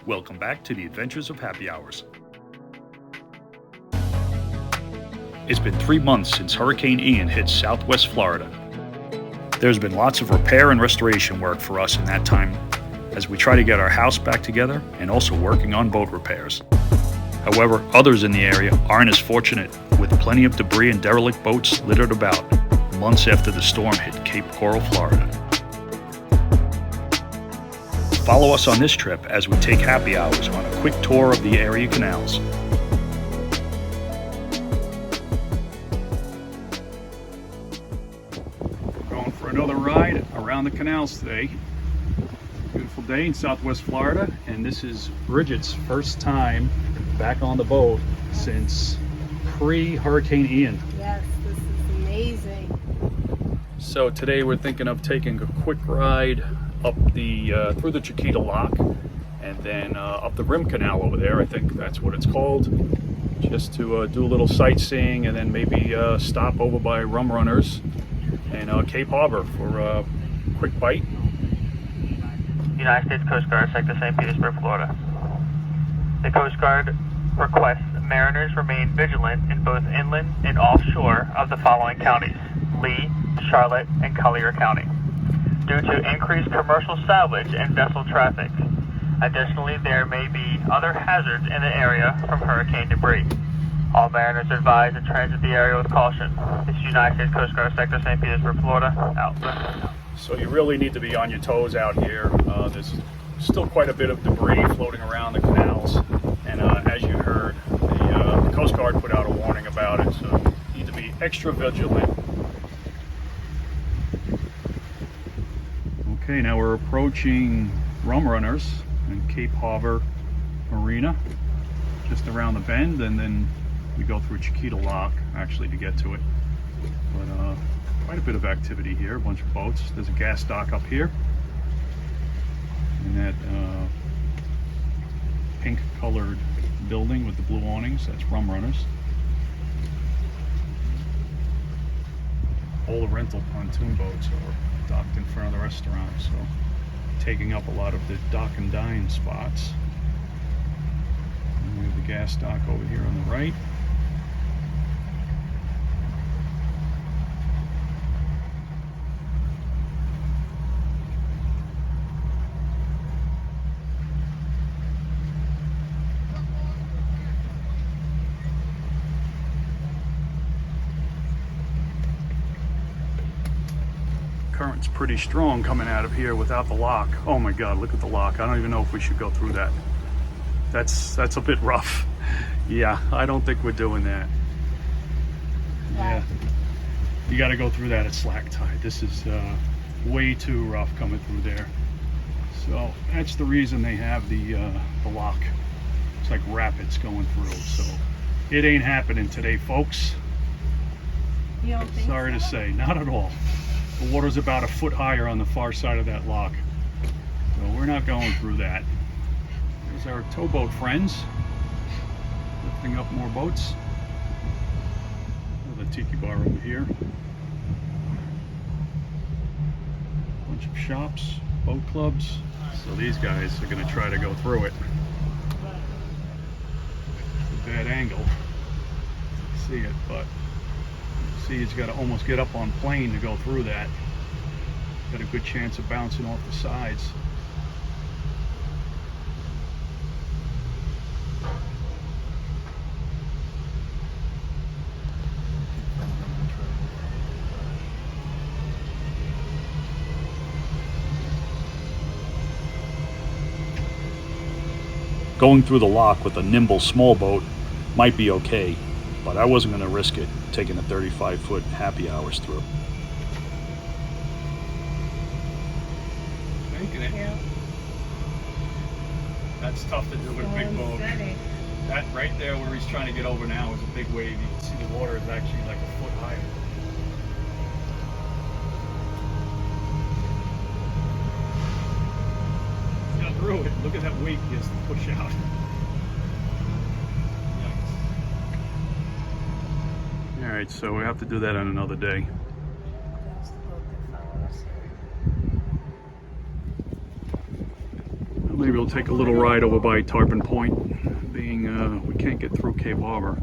Welcome back to the Adventures of Happy Hours. It's been 3 months since Hurricane Ian hit Southwest Florida. There's been lots of repair and restoration work for us in that time as we try to get our house back together and also working on boat repairs. However, others in the area aren't as fortunate, with plenty of debris and derelict boats littered about months after the storm hit Cape Coral, Florida. Follow us on this trip as we take happy hours on a quick tour of the area canals. Going for another ride around the canals today. Beautiful day in Southwest Florida, and this is Bridget's first time back on the boat since pre-Hurricane Ian. Yes, this is amazing. So today we're thinking of taking a quick ride up the through the Chiquita lock and then up the Rim Canal over there. I think that's what it's called, just to do a little sightseeing and then maybe stop over by Rumrunners and Cape Harbor for a quick bite. United States Coast Guard, Sector St. Petersburg, Florida. The Coast Guard requests mariners remain vigilant in both inland and offshore of the following counties: Lee, Charlotte, and Collier County, due to increased commercial salvage and vessel traffic. Additionally, there may be other hazards in the area from hurricane debris. All mariners are advised to transit the area with caution. This is United States Coast Guard, Sector St. Petersburg, Florida. Out. So you really need to be on your toes out here. There's still quite a bit of debris floating around the canals, and as you heard, the Coast Guard put out a warning about it, so you need to be extra vigilant. Okay, now we're approaching Rumrunners and Cape Harbor Marina, just around the bend, and then we go through Chiquita Lock actually to get to it. But quite a bit of activity here, a bunch of boats. There's a gas dock up here, and that pink colored building with the blue awnings, that's Rumrunners. All the rental pontoon boats are docked in front of the restaurant, so taking up a lot of the dock and dine spots. And we have the gas dock over here on the right. Current's pretty strong coming out of here without the lock. Oh my God, look at the lock. I don't even know if we should go through that. That's a bit rough. Yeah, I don't think we're doing that. Yeah, you got to go through that at slack tide. This is way too rough coming through there. So that's the reason they have the lock. It's like rapids going through. So it ain't happening today, folks. You don't think Sorry so? to say, not at all. The water's about a foot higher on the far side of that lock, so we're not going through that. There's our towboat friends lifting up more boats. The tiki bar over here. Bunch of shops, boat clubs. So these guys are going to try to go through it. It's a bad angle to see it, but see, he's got to almost get up on plane to go through that. Got a good chance of bouncing off the sides. Going through the lock with a nimble small boat might be okay, but I wasn't going to risk it taking a 35-foot happy hours through. Making it. Yeah. That's tough to do with a big boat. Steady. That right there where he's trying to get over now is a big wave. You can see the water is actually like a foot higher. He got through it. Look at that weight he has to push out. Alright, so we have to do that on another day. That's the boat that follows. maybe we'll take a little ride over by Tarpon Point, being we can't get through Cave Harbor.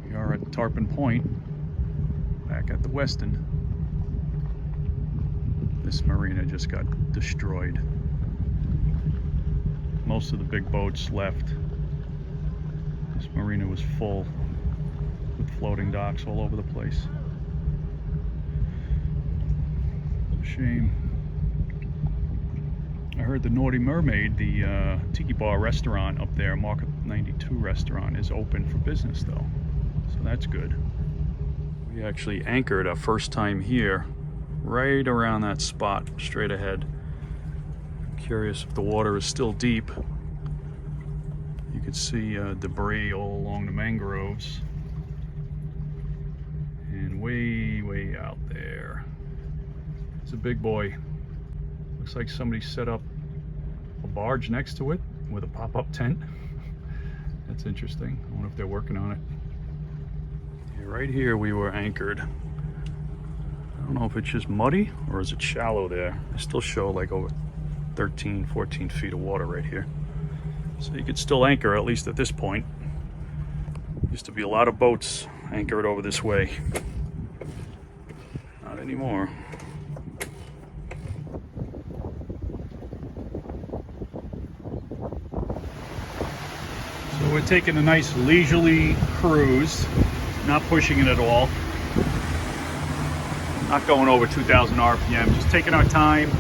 We are at Tarpon Point, back at the Westin. This marina just got destroyed. Most of the big boats left. This marina was full with floating docks all over the place. Shame. I heard the Naughty Mermaid, the tiki bar restaurant up there, Market 92 restaurant, is open for business though. So that's good. We actually anchored our first time here, right around that spot, straight ahead. Curious if the water is still deep. You could see debris all along the mangroves. And way out there. It's a big boy. Looks like somebody set up a barge next to it with a pop-up tent. That's interesting. I wonder if they're working on it. Yeah, right here we were anchored. I don't know if it's just muddy or is it shallow there. I still show like over 13, 14 feet of water right here. So you could still anchor, at least at this point. Used to be a lot of boats anchored over this way. Not anymore. So we're taking a nice leisurely cruise, not pushing it at all. Not going over 2,000 RPM, just taking our time.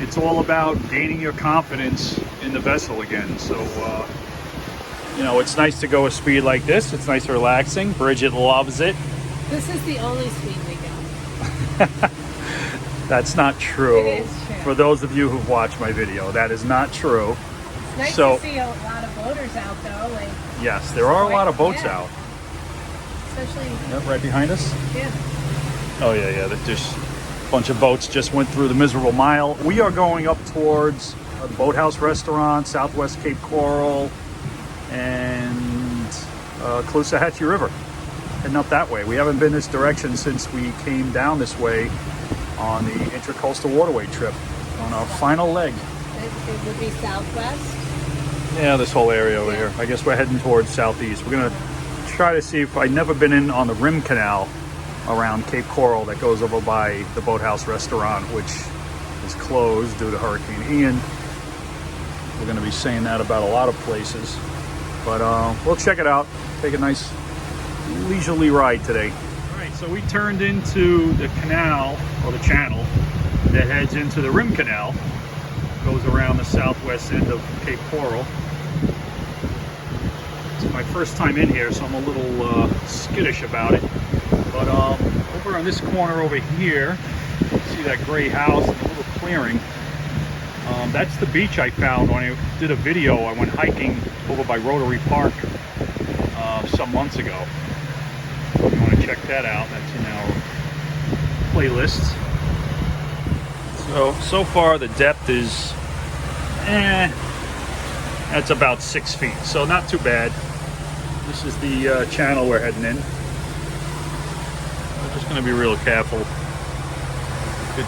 It's all about gaining your confidence in the vessel again. So, you know, it's nice to go a speed like this. It's nice and relaxing. Bridget loves it. This is the only speed we go. That's not true. It is true. For those of you who've watched my video, that is not true. It's nice So, to see a lot of boaters out though. Like, yes, there are a lot of boats yeah. out. Especially, Yep, right behind us. yeah. Oh yeah, there's a bunch of boats just went through the miserable mile. We are going up towards the Boathouse Restaurant, Southwest Cape Coral, and Caloosahatchee River. Heading up that way. We haven't been this direction since we came down this way on the Intracoastal Waterway trip on our final leg. It would be southwest. Yeah, this whole area over here. I guess we're heading towards southeast. We're gonna try to see if I've never been in on the Rim Canal around Cape Coral that goes over by the Boathouse Restaurant, which is closed due to Hurricane Ian. We're going to be saying that about a lot of places, but we'll check it out. Take a nice leisurely ride today. All right, so we turned into the canal, or the channel, that heads into the Rim Canal. Goes around the southwest end of Cape Coral. It's my first time in here, so I'm a little skittish about it. But over on this corner over here, you see that gray house and a little clearing. That's the beach I found when I did a video. I went hiking over by Rotary Park some months ago. If you want to check that out, that's in our playlist. So far the depth is, that's about 6 feet, so not too bad. This is the channel we're heading in. We're just going to be real careful. If it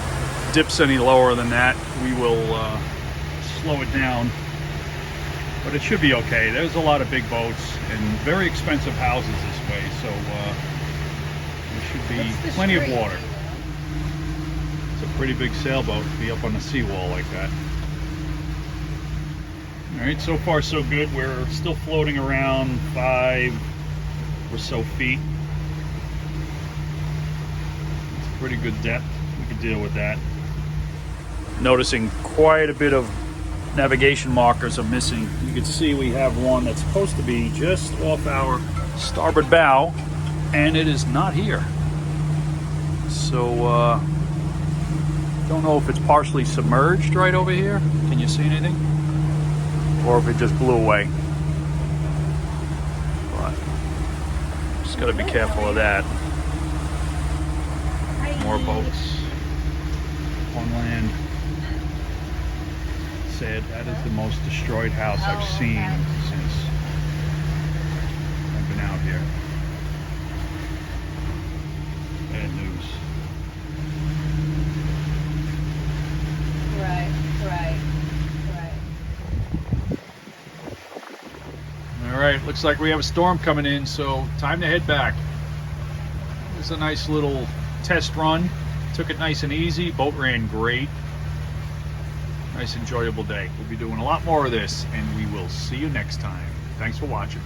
dips any lower than that, we will slow it down. But it should be okay. There's a lot of big boats and very expensive houses this way, so there should be plenty of water. It's a pretty big sailboat to be up on the seawall like that. All right, so far so good. We're still floating around 5 or so feet. It's a pretty good depth. We can deal with that. Noticing quite a bit of navigation markers are missing. You can see we have one that's supposed to be just off our starboard bow, and it is not here. So, don't know if it's partially submerged right over here. Can you see anything? Or if it just blew away. But just gotta be careful of that. More boats on land. Said that is the most destroyed house I've seen since I've been out here. Bad news. Right. right, looks like we have a storm coming in, so time to head back. It was a nice little test run. Took it nice and easy. Boat ran great. Nice enjoyable day. We'll be doing a lot more of this, and we will see you next time. Thanks for watching.